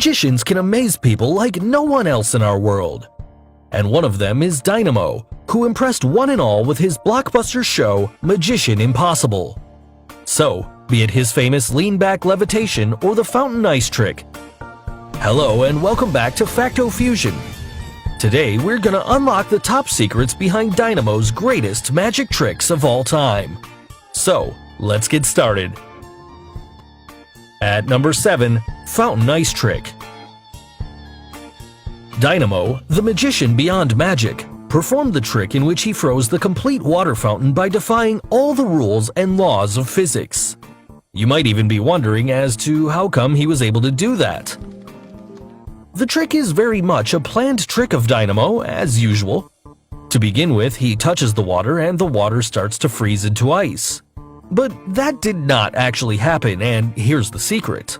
magicians can amaze people like no one else in our world. And one of them is Dynamo, who impressed one and all with his blockbuster show, Magician Impossible. So, be it his famous lean-back levitation or the fountain ice trick. Hello and welcome back to Facto Fusion. Today we're gonna unlock the top secrets behind Dynamo's greatest magic tricks of all time. So, let's get started. At number 7, Fountain Ice Trick. Dynamo, the magician beyond magic, performed the trick in which he froze the complete water fountain by defying all the rules and laws of physics. You might even be wondering as to how come he was able to do that. The trick is very much a planned trick of Dynamo, as usual. To begin with, he touches the water and the water starts to freeze into ice. But that did not actually happen, and here's the secret.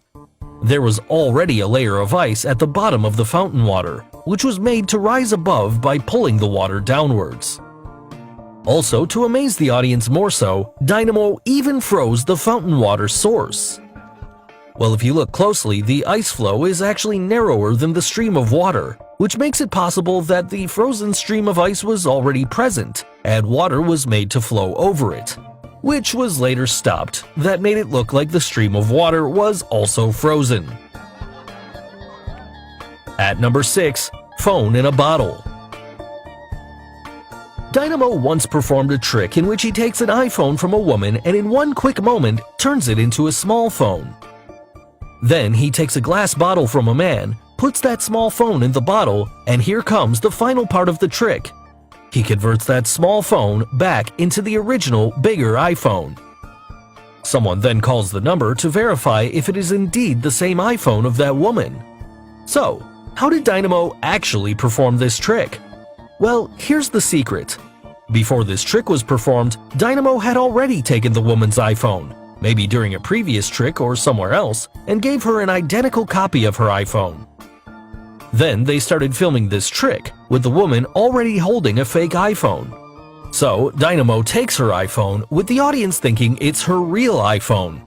There was already a layer of ice at the bottom of the fountain water, which was made to rise above by pulling the water downwards. Also, to amaze the audience more so, Dynamo even froze the fountain water source. Well, if you look closely, the ice flow is actually narrower than the stream of water, which makes it possible that the frozen stream of ice was already present, and water was made to flow over it, which was later stopped. That made it look like the stream of water was also frozen. At number 6, Phone in a Bottle. Dynamo once performed a trick in which he takes an iPhone from a woman and in one quick moment turns it into a small phone. Then he takes a glass bottle from a man, puts that small phone in the bottle, and here comes the final part of the trick. He converts that small phone back into the original, bigger iPhone. Someone then calls the number to verify if it is indeed the same iPhone of that woman. So, how did Dynamo actually perform this trick? Well, here's the secret. Before this trick was performed, Dynamo had already taken the woman's iPhone, maybe during a previous trick or somewhere else, and gave her an identical copy of her iPhone. Then they started filming this trick, with the woman already holding a fake iPhone. So, Dynamo takes her iPhone, with the audience thinking it's her real iPhone.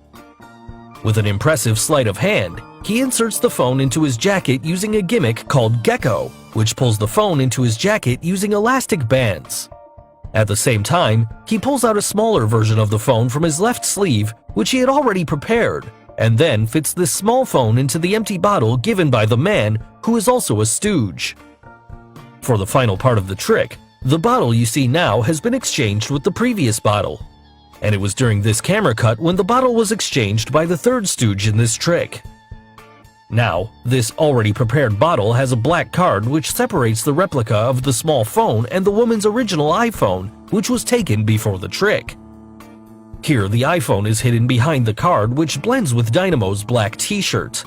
With an impressive sleight of hand, he inserts the phone into his jacket using a gimmick called Gecko, which pulls the phone into his jacket using elastic bands. At the same time, he pulls out a smaller version of the phone from his left sleeve, which he had already prepared, and then fits this small phone into the empty bottle given by the man, who is also a stooge. For the final part of the trick, the bottle you see now has been exchanged with the previous bottle. And it was during this camera cut when the bottle was exchanged by the third stooge in this trick. Now, this already prepared bottle has a black card which separates the replica of the small phone and the woman's original iPhone, which was taken before the trick. Here, the iPhone is hidden behind the card, which blends with Dynamo's black t-shirt.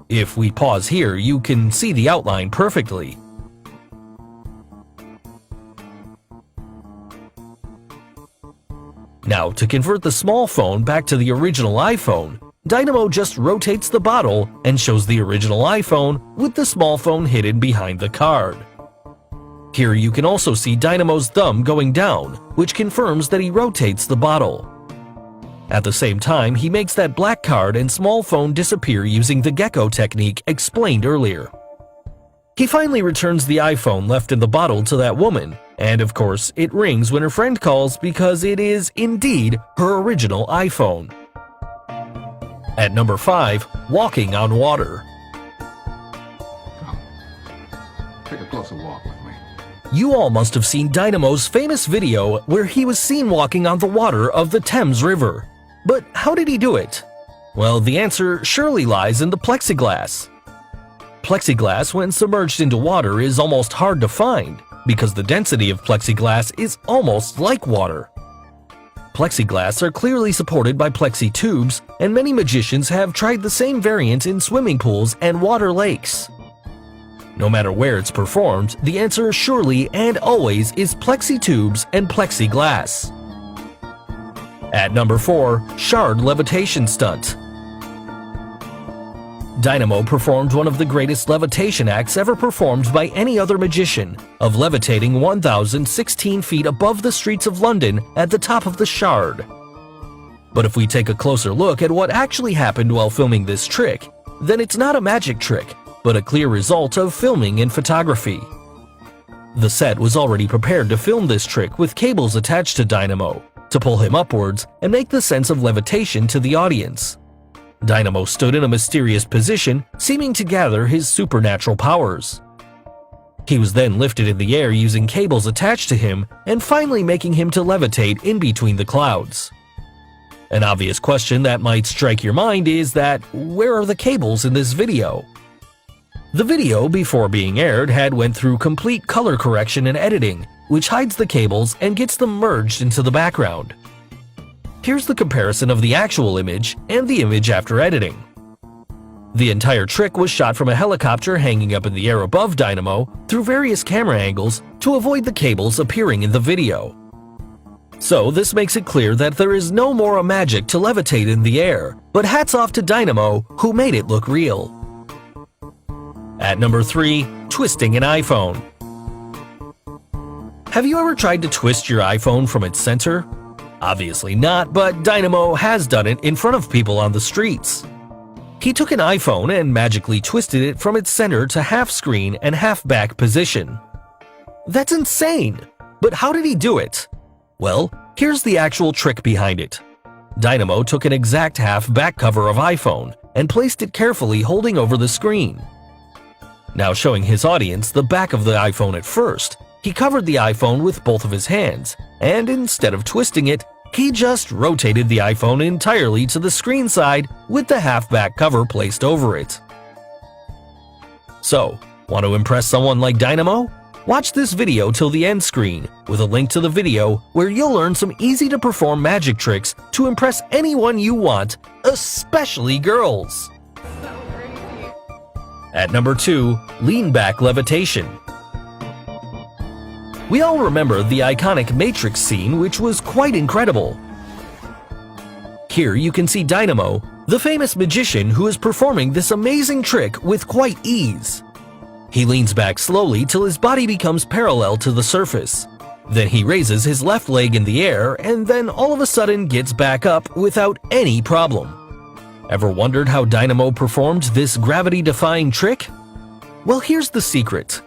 If we pause here, you can see the outline perfectly. Now, to convert the small phone back to the original iPhone, Dynamo just rotates the bottle and shows the original iPhone with the small phone hidden behind the card. Here you can also see Dynamo's thumb going down, which confirms that he rotates the bottle. At the same time, he makes that black card and small phone disappear using the Gecko technique explained earlier. He finally returns the iPhone left in the bottle to that woman, and of course, it rings when her friend calls because it is indeed her original iPhone. At number 5, Walking on Water. Come, take a closer walk with me. You all must have seen Dynamo's famous video where he was seen walking on the water of the Thames River. But how did he do it? Well, the answer surely lies in the plexiglass. Plexiglass, when submerged into water, is almost hard to find because the density of plexiglass is almost like water. Plexiglass are clearly supported by plexi tubes, and many magicians have tried the same variant in swimming pools and water lakes. No matter where it's performed, the answer surely and always is plexi tubes and plexiglass. At number 4, Shard Levitation Stunt. Dynamo performed one of the greatest levitation acts ever performed by any other magician, of levitating 1,016 feet above the streets of London at the top of the Shard. But if we take a closer look at what actually happened while filming this trick, then it's not a magic trick, but a clear result of filming and photography. The set was already prepared to film this trick with cables attached to Dynamo to pull him upwards and make the sense of levitation to the audience. Dynamo stood in a mysterious position, seeming to gather his supernatural powers. He was then lifted in the air using cables attached to him and finally making him to levitate in between the clouds. An obvious question that might strike your mind is that, where are the cables in this video? The video, before being aired, had went through complete color correction and editing, which hides the cables and gets them merged into the background. Here's the comparison of the actual image and the image after editing. The entire trick was shot from a helicopter hanging up in the air above Dynamo through various camera angles to avoid the cables appearing in the video. So this makes it clear that there is no more a magic to levitate in the air, but hats off to Dynamo who made it look real. At number 3, twisting an iPhone. Have you ever tried to twist your iPhone from its center? Obviously not, but Dynamo has done it in front of people on the streets. He took an iPhone and magically twisted it from its center to half screen and half back position. That's insane! But how did he do it? Well, here's the actual trick behind it. Dynamo took an exact half back cover of iPhone and placed it carefully holding over the screen. Now showing his audience the back of the iPhone at first, he covered the iPhone with both of his hands, and instead of twisting it, he just rotated the iPhone entirely to the screen side with the half-back cover placed over it. So, want to impress someone like Dynamo? Watch this video till the end screen, with a link to the video where you'll learn some easy-to-perform magic tricks to impress anyone you want, especially girls. At number 2, lean back levitation. We all remember the iconic Matrix scene, which was quite incredible. Here you can see Dynamo, the famous magician who is performing this amazing trick with quite ease. He leans back slowly till his body becomes parallel to the surface. Then he raises his left leg in the air and then all of a sudden gets back up without any problem. Ever wondered how Dynamo performed this gravity-defying trick? Well, here's the secret.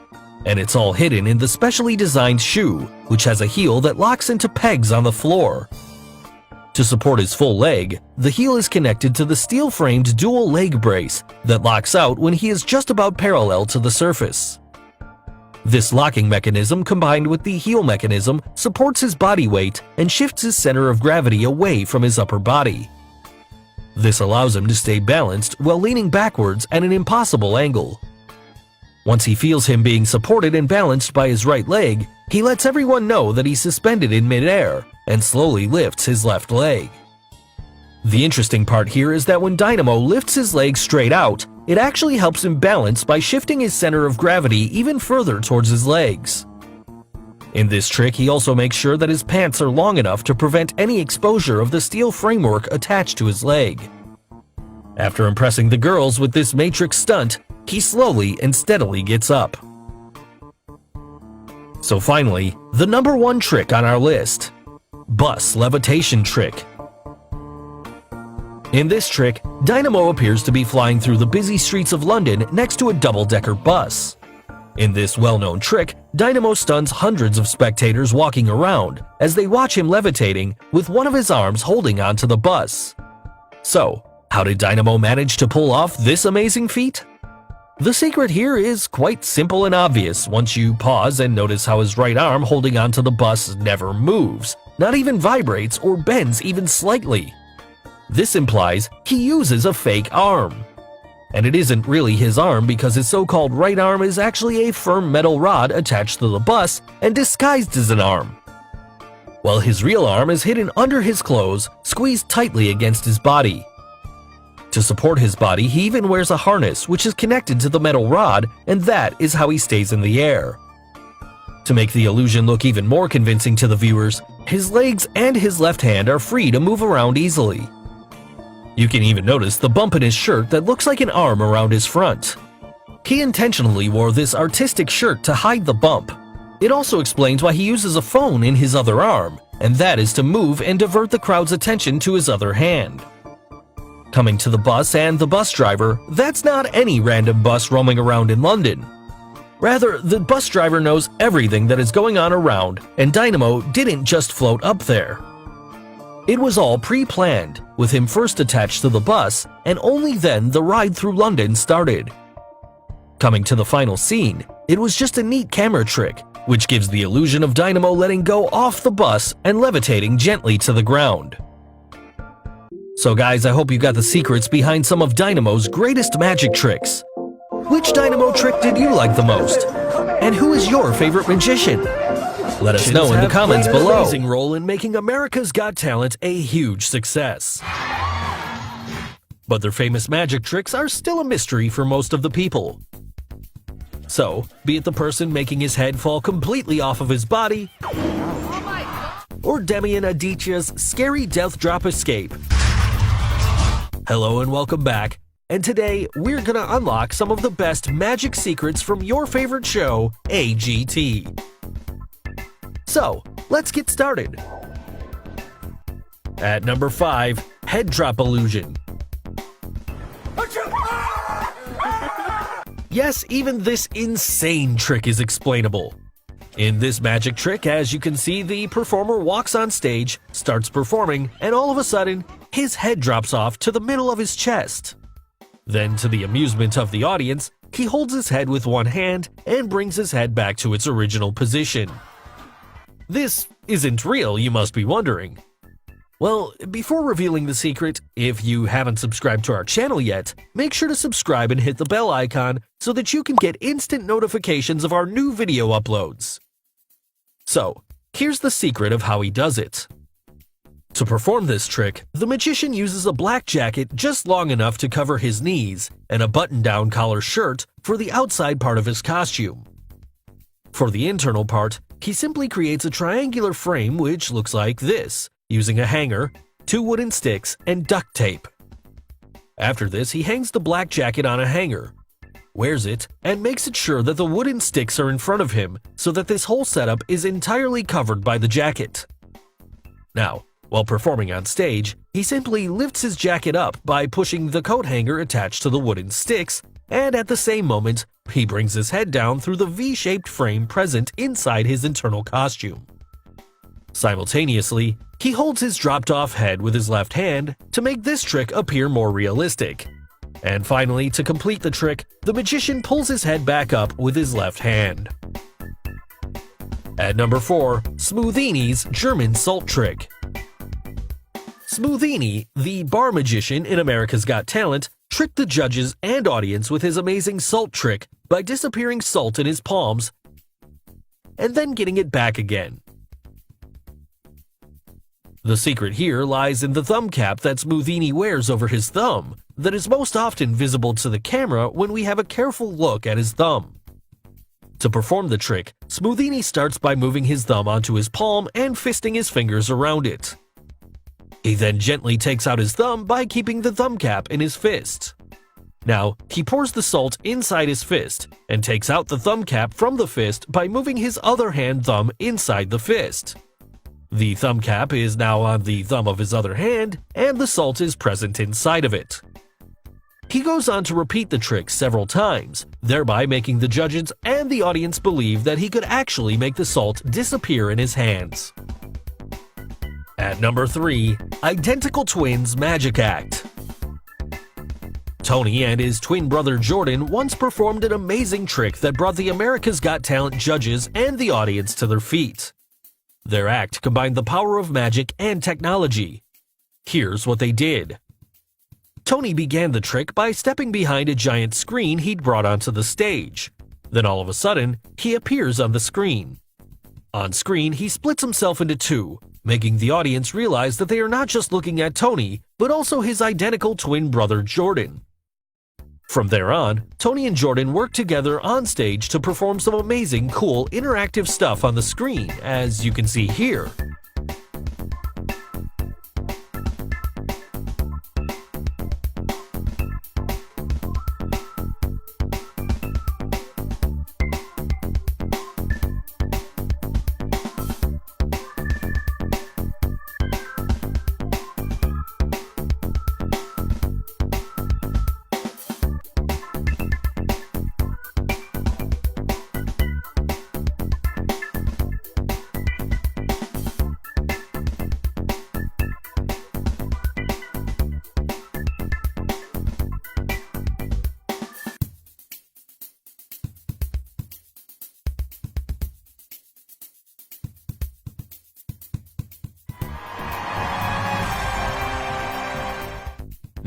And it's all hidden in the specially designed shoe, which has a heel that locks into pegs on the floor. To support his full leg, the heel is connected to the steel-framed dual leg brace that locks out when he is just about parallel to the surface. This locking mechanism combined with the heel mechanism supports his body weight and shifts his center of gravity away from his upper body. This allows him to stay balanced while leaning backwards at an impossible angle. Once he feels him being supported and balanced by his right leg, he lets everyone know that he's suspended in midair and slowly lifts his left leg. The interesting part here is that when Dynamo lifts his leg straight out, it actually helps him balance by shifting his center of gravity even further towards his legs. In this trick, he also makes sure that his pants are long enough to prevent any exposure of the steel framework attached to his leg. After impressing the girls with this Matrix stunt, he slowly and steadily gets up. So finally, the number 1 trick on our list. Bus levitation trick. In this trick, Dynamo appears to be flying through the busy streets of London next to a double-decker bus. In this well-known trick, Dynamo stuns hundreds of spectators walking around as they watch him levitating with one of his arms holding onto the bus. So, how did Dynamo manage to pull off this amazing feat? The secret here is quite simple and obvious once you pause and notice how his right arm holding onto the bus never moves, not even vibrates or bends even slightly. This implies he uses a fake arm. And it isn't really his arm because his so-called right arm is actually a firm metal rod attached to the bus and disguised as an arm, while his real arm is hidden under his clothes, squeezed tightly against his body. To support his body, he even wears a harness which is connected to the metal rod, and that is how he stays in the air. To make the illusion look even more convincing to the viewers, his legs and his left hand are free to move around easily. You can even notice the bump in his shirt that looks like an arm around his front. He intentionally wore this artistic shirt to hide the bump. It also explains why he uses a phone in his other arm, and that is to move and divert the crowd's attention to his other hand. Coming to the bus and the bus driver, that's not any random bus roaming around in London. Rather, the bus driver knows everything that is going on around, and Dynamo didn't just float up there. It was all pre-planned, with him first attached to the bus, and only then the ride through London started. Coming to the final scene, it was just a neat camera trick, which gives the illusion of Dynamo letting go off the bus and levitating gently to the ground. So guys, I hope you got the secrets behind some of Dynamo's greatest magic tricks. Which Dynamo trick did you like the most? And who is your favorite magician? Let us know in the comments below. An amazing role in making America's Got Talent a huge success. But their famous magic tricks are still a mystery for most of the people. So, be it the person making his head fall completely off of his body, or Demian Aditya's scary death drop escape. Hello and welcome back, and today we're gonna unlock some of the best magic secrets from your favorite show, AGT. So, let's get started. At number 5, Head Drop Illusion. Yes, even this insane trick is explainable. In this magic trick, as you can see, the performer walks on stage, starts performing, and all of a sudden, his head drops off to the middle of his chest. Then, to the amusement of the audience, he holds his head with one hand and brings his head back to its original position. This isn't real, you must be wondering. Well, before revealing the secret, if you haven't subscribed to our channel yet, make sure to subscribe and hit the bell icon so that you can get instant notifications of our new video uploads. So, here's the secret of how he does it. To perform this trick, the magician uses a black jacket just long enough to cover his knees and a button-down collar shirt for the outside part of his costume. For the internal part, he simply creates a triangular frame which looks like this, using a hanger, 2 wooden sticks, and duct tape. After this, he hangs the black jacket on a hanger, wears it, and makes it sure that the wooden sticks are in front of him so that this whole setup is entirely covered by the jacket. Now, while performing on stage, he simply lifts his jacket up by pushing the coat hanger attached to the wooden sticks, and at the same moment, he brings his head down through the V-shaped frame present inside his internal costume. Simultaneously, he holds his dropped-off head with his left hand to make this trick appear more realistic. And finally, to complete the trick, the magician pulls his head back up with his left hand. At number 4, Smoothini's German Salt Trick. Smoothini, the bar magician in America's Got Talent, tricked the judges and audience with his amazing salt trick by disappearing salt in his palms and then getting it back again. The secret here lies in the thumb cap that Smoothini wears over his thumb that is most often visible to the camera when we have a careful look at his thumb. To perform the trick, Smoothini starts by moving his thumb onto his palm and fisting his fingers around it. He then gently takes out his thumb by keeping the thumb cap in his fist. Now, he pours the salt inside his fist and takes out the thumb cap from the fist by moving his other hand thumb inside the fist. The thumb cap is now on the thumb of his other hand, and the salt is present inside of it. He goes on to repeat the trick several times, thereby making the judges and the audience believe that he could actually make the salt disappear in his hands. At number 3, Identical Twins Magic Act. Tony and his twin brother Jordan once performed an amazing trick that brought the America's Got Talent judges and the audience to their feet. Their act combined the power of magic and technology. Here's what they did. Tony began the trick by stepping behind a giant screen he'd brought onto the stage. Then all of a sudden, he appears on the screen. On screen, he splits himself into 2, making the audience realize that they are not just looking at Tony, but also his identical twin brother Jordan. From there on, Tony and Jordan worked together on stage to perform some amazing, cool, interactive stuff on the screen, as you can see here.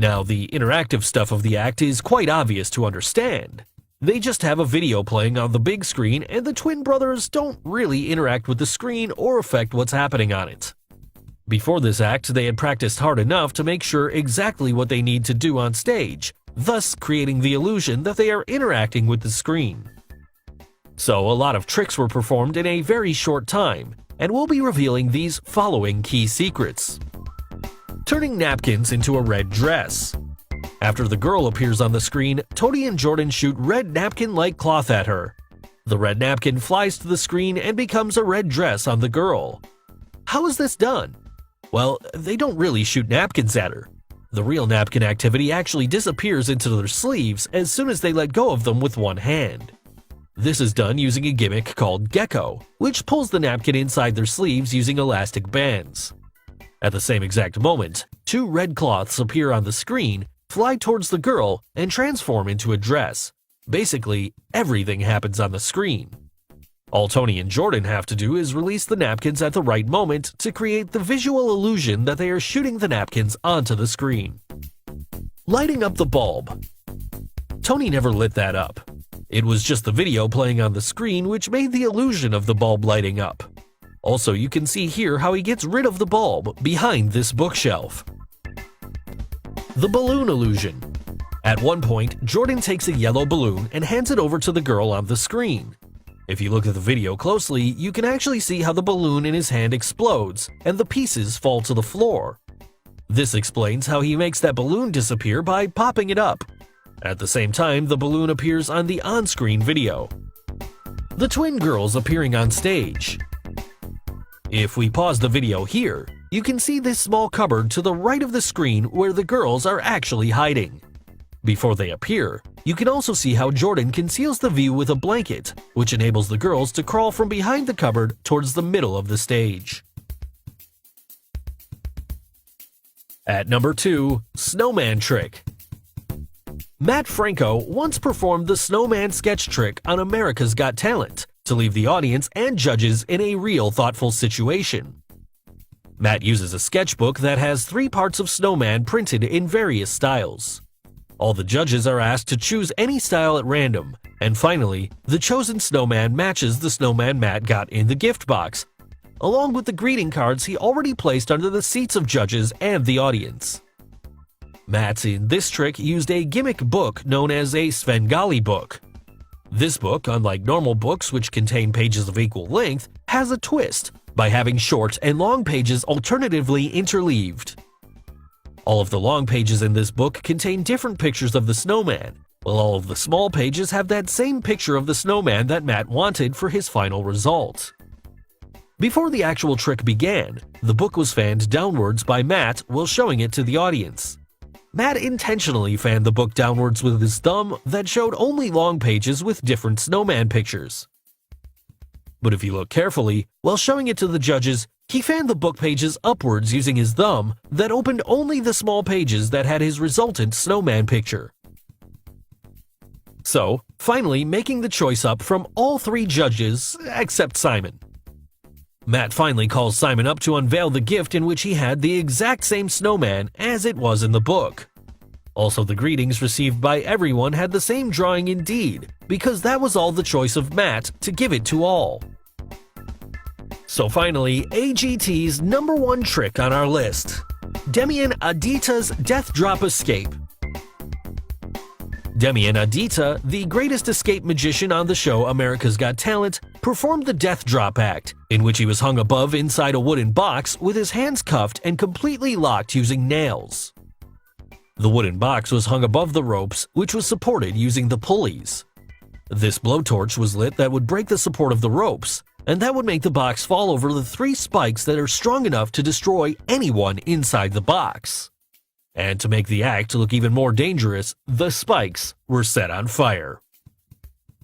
Now, the interactive stuff of the act is quite obvious to understand. They just have a video playing on the big screen, and the twin brothers don't really interact with the screen or affect what's happening on it. Before this act, they had practiced hard enough to make sure exactly what they need to do on stage, thus creating the illusion that they are interacting with the screen. So, a lot of tricks were performed in a very short time, and we'll be revealing these following key secrets. Turning napkins into a red dress. After the girl appears on the screen, Tony and Jordan shoot red napkin-like cloth at her. The red napkin flies to the screen and becomes a red dress on the girl. How is this done? Well, they don't really shoot napkins at her. The real napkin activity actually disappears into their sleeves as soon as they let go of them with one hand. This is done using a gimmick called Gecko, which pulls the napkin inside their sleeves using elastic bands. At the same exact moment, two red cloths appear on the screen, fly towards the girl, and transform into a dress. Basically, everything happens on the screen. All Tony and Jordan have to do is release the napkins at the right moment to create the visual illusion that they are shooting the napkins onto the screen. Lighting up the bulb. Tony never lit that up. It was just the video playing on the screen which made the illusion of the bulb lighting up. Also, you can see here how he gets rid of the bulb behind this bookshelf. The balloon illusion. At one point, Jordan takes a yellow balloon and hands it over to the girl on the screen. If you look at the video closely, you can actually see how the balloon in his hand explodes and the pieces fall to the floor. This explains how he makes that balloon disappear by popping it up. At the same time, the balloon appears on the on-screen video. The twin girls appearing on stage. If we pause the video here, you can see this small cupboard to the right of the screen where the girls are actually hiding. Before they appear, you can also see how Jordan conceals the view with a blanket, which enables the girls to crawl from behind the cupboard towards the middle of the stage. At number 2, Snowman Trick. Matt Franco once performed the snowman sketch trick on America's Got Talent to leave the audience and judges in a real thoughtful situation. Matt uses a sketchbook that has 3 parts of snowman printed in various styles. All the judges are asked to choose any style at random, and finally, the chosen snowman matches the snowman Matt got in the gift box, along with the greeting cards he already placed under the seats of judges and the audience. Matt in this trick used a gimmick book known as a Svengali book. This book, unlike normal books which contain pages of equal length, has a twist by having short and long pages alternatively interleaved. All of the long pages in this book contain different pictures of the snowman, while all of the small pages have that same picture of the snowman that Matt wanted for his final result. Before the actual trick began, the book was fanned downwards by Matt while showing it to the audience. Matt intentionally fanned the book downwards with his thumb that showed only long pages with different snowman pictures. But if you look carefully, while showing it to the judges, he fanned the book pages upwards using his thumb that opened only the small pages that had his resultant snowman picture. So, finally making the choice up from all 3 judges except Simon. Matt finally calls Simon up to unveil the gift in which he had the exact same snowman as it was in the book. Also, the greetings received by everyone had the same drawing indeed, because that was all the choice of Matt to give it to all. So finally, AGT's number 1 trick on our list. Demian Adita's Death Drop Escape. Demian Adita, the greatest escape magician on the show America's Got Talent, performed the Death Drop Act, in which he was hung above inside a wooden box with his hands cuffed and completely locked using nails. The wooden box was hung above the ropes, which was supported using the pulleys. This blowtorch was lit that would break the support of the ropes, and that would make the box fall over the 3 spikes that are strong enough to destroy anyone inside the box. And to make the act look even more dangerous, the spikes were set on fire.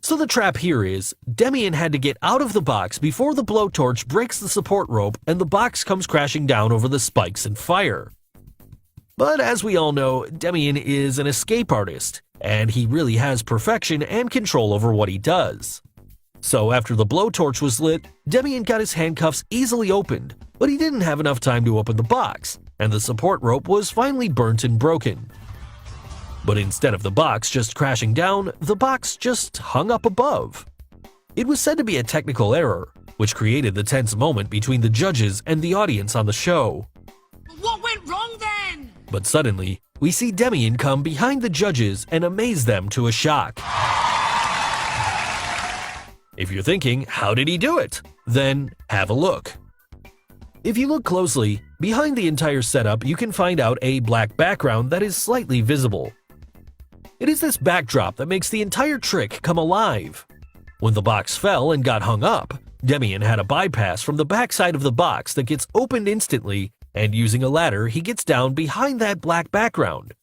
So the trap here is, Demian had to get out of the box before the blowtorch breaks the support rope and the box comes crashing down over the spikes and fire. But as we all know, Demian is an escape artist, and he really has perfection and control over what he does. So after the blowtorch was lit, Demian got his handcuffs easily opened, but he didn't have enough time to open the box, and the support rope was finally burnt and broken. But instead of the box just crashing down, the box just hung up above. It was said to be a technical error, which created the tense moment between the judges and the audience on the show. What went wrong then? But suddenly, we see Demian come behind the judges and amaze them to a shock. If you're thinking, how did he do it? Then have a look. If you look closely, behind the entire setup you can find out a black background that is slightly visible. It is this backdrop that makes the entire trick come alive. When the box fell and got hung up, Demian had a bypass from the backside of the box that gets opened instantly, and using a ladder he gets down behind that black background.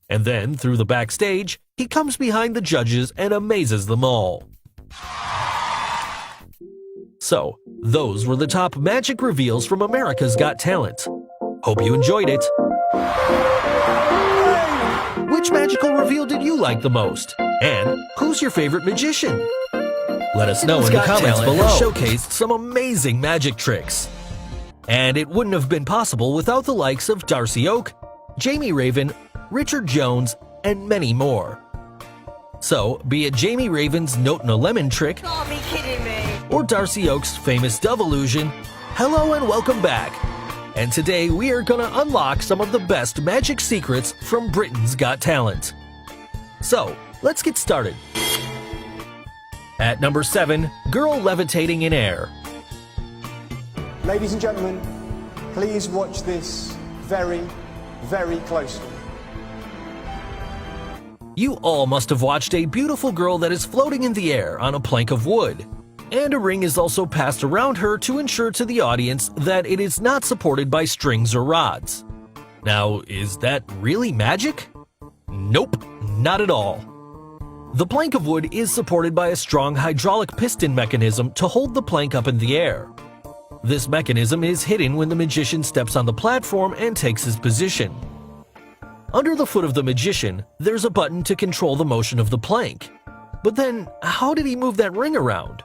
And then, through the backstage, he comes behind the judges and amazes them all. So, those were the top magic reveals from America's Got Talent. Hope you enjoyed it. Which magical reveal did you like the most? And who's your favorite magician? Let us know in the comments below. Showcased some amazing magic tricks. And it wouldn't have been possible without the likes of Darcy Oak, Jamie Raven, Richard Jones, and many more. So, be it Jamie Raven's Note in a Lemon trick, Can't be kidding me. or Darcy Oak's famous Dove illusion, hello and welcome back. And today we are gonna unlock some of the best magic secrets from Britain's Got Talent. So, let's get started. At number 7, Girl Levitating in Air. Ladies and gentlemen, please watch this very, very closely. You all must have watched a beautiful girl that is floating in the air on a plank of wood. And a ring is also passed around her to ensure to the audience that it is not supported by strings or rods. Now, is that really magic? Nope, not at all. The plank of wood is supported by a strong hydraulic piston mechanism to hold the plank up in the air. This mechanism is hidden when the magician steps on the platform and takes his position. Under the foot of the magician, there's a button to control the motion of the plank. But then, how did he move that ring around?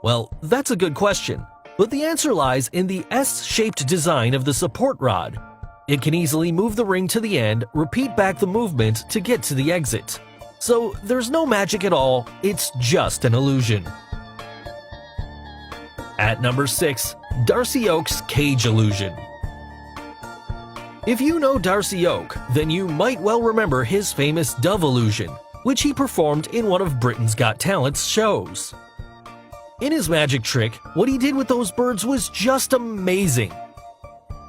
Well, that's a good question, but the answer lies in the S-shaped design of the support rod. It can easily move the ring to the end, repeat back the movement to get to the exit. So there's no magic at all, it's just an illusion. At number 6, Darcy Oak's Cage Illusion. If you know Darcy Oak, then you might well remember his famous Dove illusion, which he performed in one of Britain's Got Talent's shows. In his magic trick, what he did with those birds was just amazing.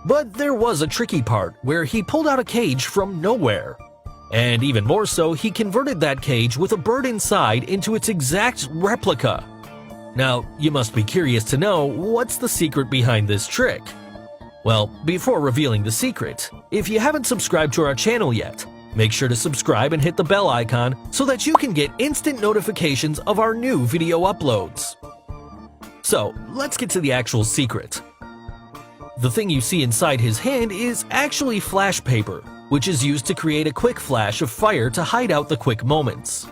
But there was a tricky part where he pulled out a cage from nowhere. And even more so, he converted that cage with a bird inside into its exact replica. Now, you must be curious to know what's the secret behind this trick. Well, before revealing the secret, if you haven't subscribed to our channel yet, make sure to subscribe and hit the bell icon so that you can get instant notifications of our new video uploads. So, let's get to the actual secret. The thing you see inside his hand is actually flash paper, which is used to create a quick flash of fire to hide out the quick moments.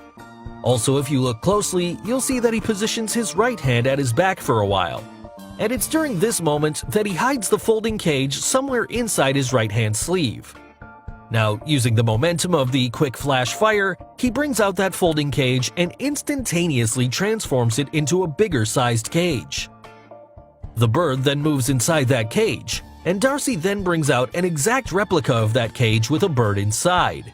Also, if you look closely, you'll see that he positions his right hand at his back for a while. And it's during this moment that he hides the folding cage somewhere inside his right hand sleeve. Now, using the momentum of the quick flash fire, he brings out that folding cage and instantaneously transforms it into a bigger sized cage. The bird then moves inside that cage, and Darcy then brings out an exact replica of that cage with a bird inside.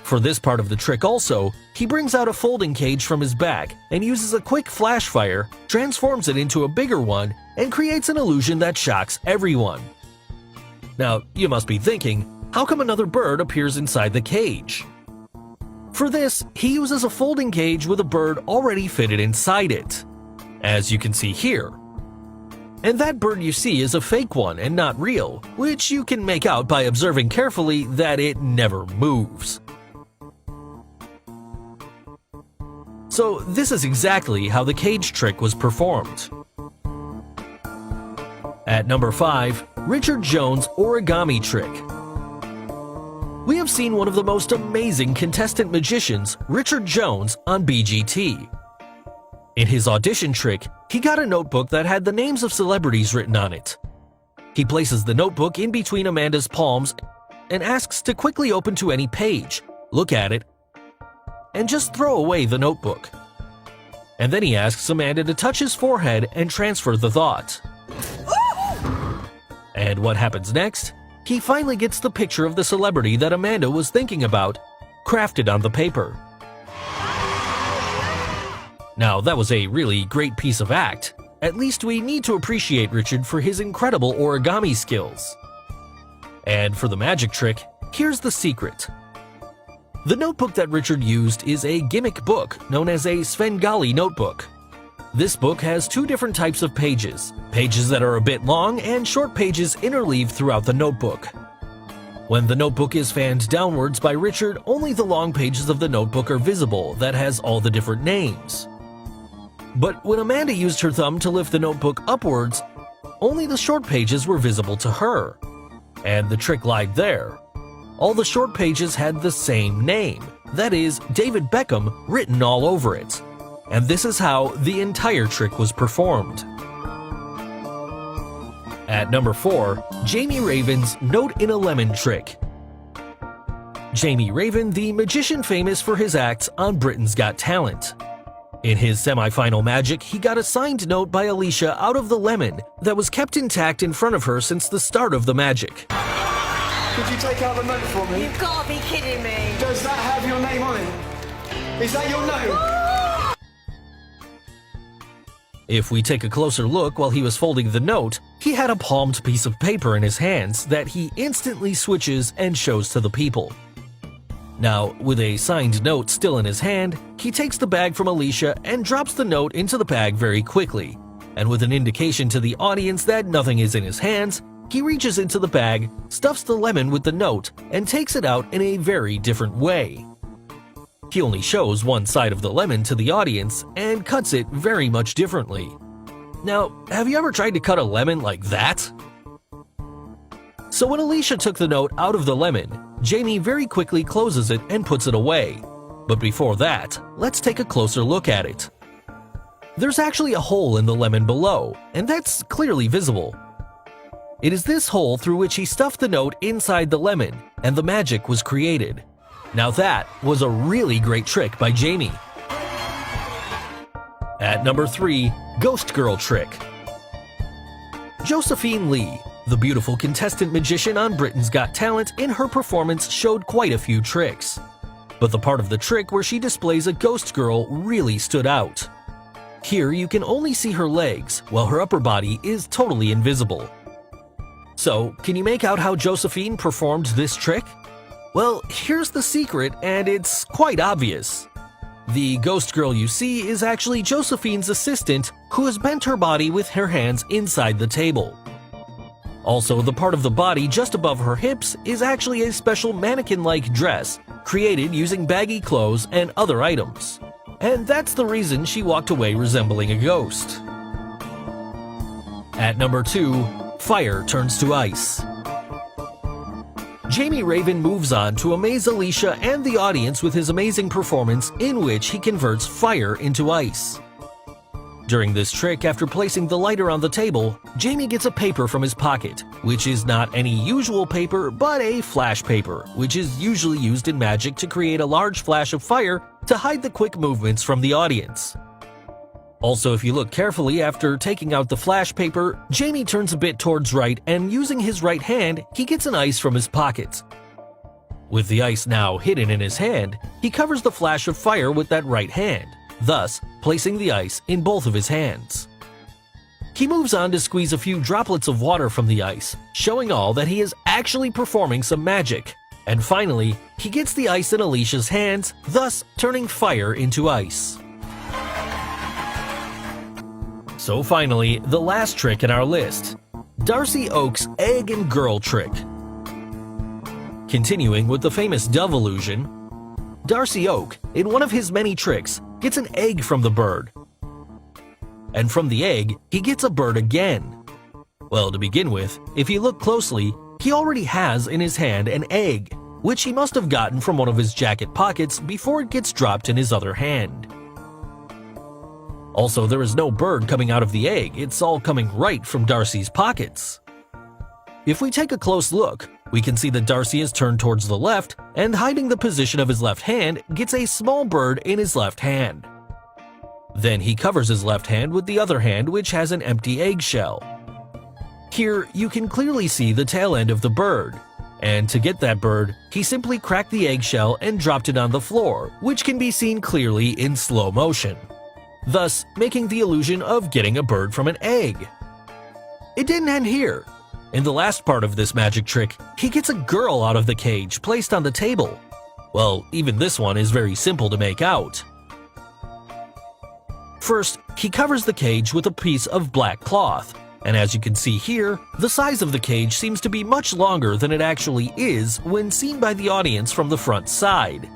For this part of the trick also, he brings out a folding cage from his back and uses a quick flash fire, transforms it into a bigger one, and creates an illusion that shocks everyone. Now, you must be thinking, how come another bird appears inside the cage? For this, he uses a folding cage with a bird already fitted inside it, as you can see here. And that bird you see is a fake one and not real, which you can make out by observing carefully that it never moves. So this is exactly how the cage trick was performed. At number 5, Richard Jones' Origami Trick. We have seen one of the most amazing contestant magicians, Richard Jones, on BGT. In his audition trick, he got a notebook that had the names of celebrities written on it. He places the notebook in between Amanda's palms and asks to quickly open to any page, look at it, and just throw away the notebook. And then he asks Amanda to touch his forehead and transfer the thought. And what happens next? He finally gets the picture of the celebrity that Amanda was thinking about, crafted on the paper. Now, that was a really great piece of act. At least we need to appreciate Richard for his incredible origami skills. And for the magic trick, here's the secret. The notebook that Richard used is a gimmick book known as a Svengali notebook. This book has two different types of pages that are a bit long and short pages interleaved throughout the notebook. When the notebook is fanned downwards by Richard, only the long pages of the notebook are visible that has all the different names. But when Amanda used her thumb to lift the notebook upwards, only the short pages were visible to her. And the trick lied there. All the short pages had the same name, that is, David Beckham, written all over it. And this is how the entire trick was performed. At number 4, Jamie Raven's Note in a Lemon trick. Jamie Raven, the magician famous for his acts on Britain's Got Talent. In his semi-final magic, he got a signed note by Alicia out of the lemon that was kept intact in front of her since the start of the magic. Could you take out the note for me? You've got to be kidding me. Does that have your name on it? Is that your note? If we take a closer look while he was folding the note, he had a palmed piece of paper in his hands that he instantly switches and shows to the people. Now, with a signed note still in his hand, he takes the bag from Alicia and drops the note into the bag very quickly. And with an indication to the audience that nothing is in his hands, he reaches into the bag, stuffs the lemon with the note, and takes it out in a very different way. He only shows one side of the lemon to the audience and cuts it very much differently. Now, have you ever tried to cut a lemon like that? So when Alicia took the note out of the lemon, Jamie very quickly closes it and puts it away. But before that, let's take a closer look at it. There's actually a hole in the lemon below, and that's clearly visible. It is this hole through which he stuffed the note inside the lemon, and the magic was created. Now that was a really great trick by Jamie. At number 3, Ghost Girl trick. Josephine Lee, the beautiful contestant magician on Britain's Got Talent, in her performance showed quite a few tricks. But the part of the trick where she displays a ghost girl really stood out. Here you can only see her legs, while her upper body is totally invisible. So, can you make out how Josephine performed this trick? Well, here's the secret, and it's quite obvious. The ghost girl you see is actually Josephine's assistant, who has bent her body with her hands inside the table. Also, the part of the body just above her hips is actually a special mannequin-like dress, created using baggy clothes and other items. And that's the reason she walked away resembling a ghost. At number 2, fire turns to ice. Jamie Raven moves on to amaze Alicia and the audience with his amazing performance in which he converts fire into ice. During this trick, after placing the lighter on the table, Jamie gets a paper from his pocket, which is not any usual paper but a flash paper, which is usually used in magic to create a large flash of fire to hide the quick movements from the audience. Also, if you look carefully after taking out the flash paper, Jamie turns a bit towards right, and using his right hand, he gets an ice from his pocket. With the ice now hidden in his hand, he covers the flash of fire with that right hand, thus placing the ice in both of his hands. He moves on to squeeze a few droplets of water from the ice, showing all that he is actually performing some magic. And finally, he gets the ice in Alicia's hands, thus turning fire into ice. So finally, the last trick in our list, Darcy Oak's Egg and Girl trick. Continuing with the famous dove illusion, Darcy Oak, in one of his many tricks, gets an egg from the bird. And from the egg, he gets a bird again. Well, to begin with, if you look closely, he already has in his hand an egg, which he must have gotten from one of his jacket pockets before it gets dropped in his other hand. Also, there is no bird coming out of the egg, it's all coming right from Darcy's pockets. If we take a close look, We can see that Darcy is turned towards the left, and hiding the position of his left hand gets a small bird in his left hand. Then he covers his left hand with the other hand, which has an empty eggshell. Here you can clearly see the tail end of the bird, and to get that bird, he simply cracked the eggshell and dropped it on the floor, which can be seen clearly in slow motion, thus making the illusion of getting a bird from an egg. It didn't end here. In the last part of this magic trick, he gets a girl out of the cage placed on the table. Well, even this one is very simple to make out. First, he covers the cage with a piece of black cloth, and as you can see here, the size of the cage seems to be much longer than it actually is when seen by the audience from the front side.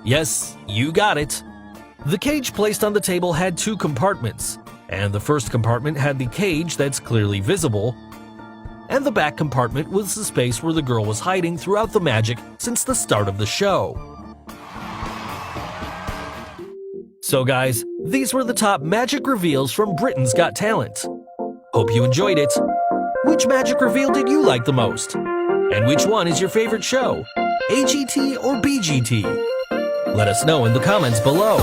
Yes, you got it. The cage placed on the table had two compartments, and the first compartment had the cage that's clearly visible, and the back compartment was the space where the girl was hiding throughout the magic since the start of the show. So guys, these were the top magic reveals from Britain's Got Talent. Hope you enjoyed it. Which magic reveal did you like the most? And which one is your favorite show? AGT or BGT? Let us know in the comments below.